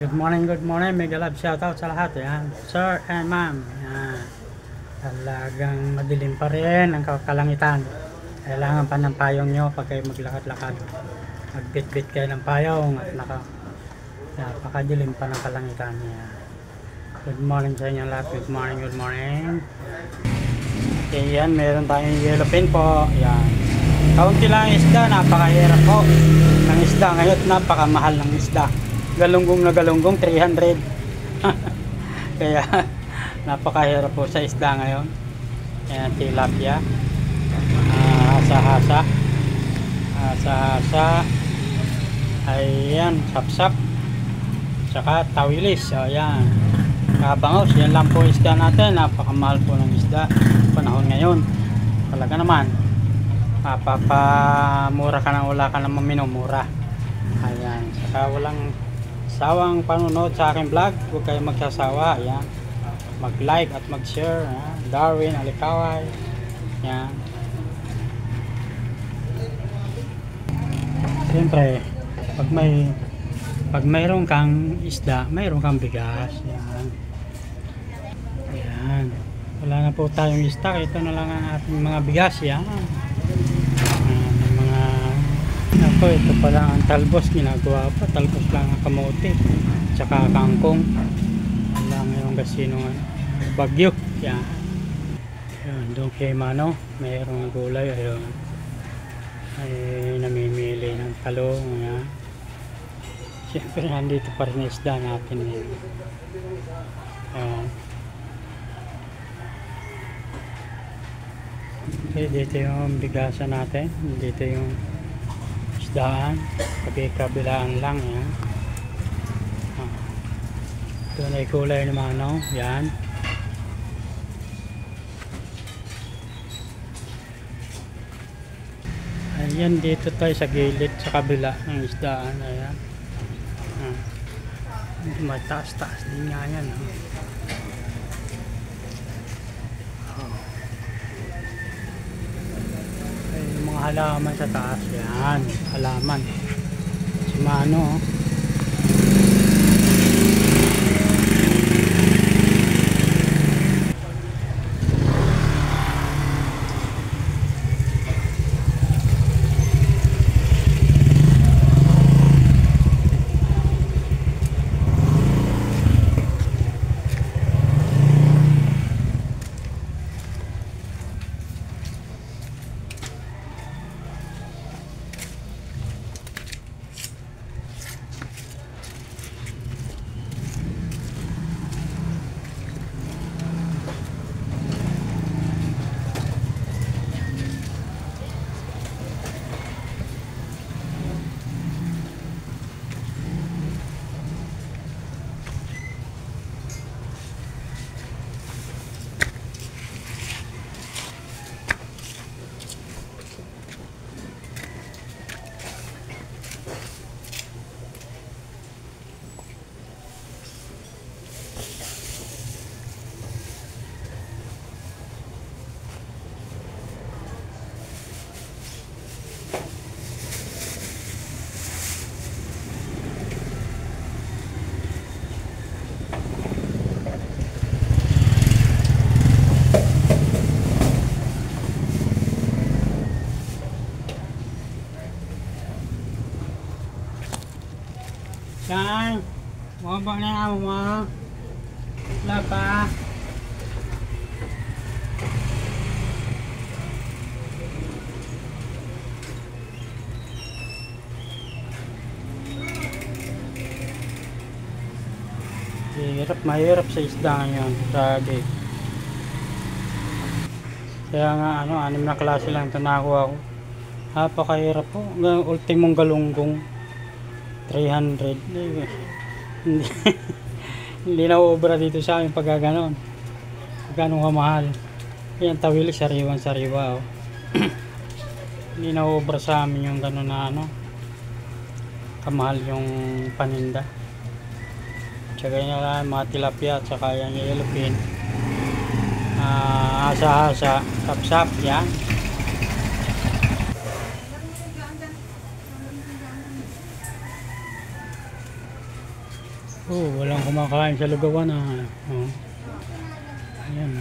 Good morning, mega love shoutout sa lahat, yan, sir and ma'am, yan. Talagang madilim pa rin ang kalangitan, kailangan pa ng payong nyo pag kayo maglakad-lakad, magbit-bit kayo ng payong at napakadilim pa ng kalangitan, yan. Good morning sa inyo lahat, good morning. Okay, yan, meron tayong yellow pin po, yan. Kaunti lang ang isda, napakahirap po ng isda ngayon, napakamahal ng isda. Galunggong na galunggong 300. Kaya napakahirap po sa isda ngayon. Ayan, tilapia, hasa-hasa, ayan, sapsap, tsaka tawilis. Ayan, kabangos, yan lang po isda natin. Napakamahal po ng isda panahon ngayon. Talaga naman mapapamura ka na, wala ka na maminumura. Ayan, saka walang sawang panunood sa aking vlog, huwag kayong magsasawa. Ayan, mag-like at mag-share. Darwin Alikaway, ayan. Siyempre pag mayroon kang isda, mayroon kang bigas. Ayan, ayan. Wala na po tayong isda, ito na lang ang ating mga bigas. Ayan, ako, ito pala ang talbos, ginagawa pa, talbos lang ang kamote tsaka kangkong. Wala ngayon kasi nung bagyo. Yan, doon kay Mano mayroong gulay. Ayun, ay namimili ng talong. Yan, siyempre nandito pa rin isda natin. Ayan. Okay, dito yung bigasan natin, dito yung daan, kabilaan lang. Yan, ito na kulay naman, no? Yan, ayan, dito tayo sa gilid sa kabila ng isdaan. Ayan, mataas-taas din nga yan, no? Halaman sa taas. Yan, halaman si Mano. Yan, mababa na ako mo. Wala pa. Mahirap sa isda ngayon. Grabe. Kaya nga, 6 na klase lang ito nakuha ko. Napakahirap po. Ultimong galunggong 300. Hindi na ubra dito sa akin pag gano'n. Gano'ng kamahal. Yan, tawili, sariwa. Hindi na ubra sa amin yung gano'n na kamahal yung paninda. Tsaka yun lang, mga tilapia, tsaka yung yellow pin, hasa-hasa, sapsap. Yan, Oh, walang kumakain sa lugawan ah. Oh. Ayan.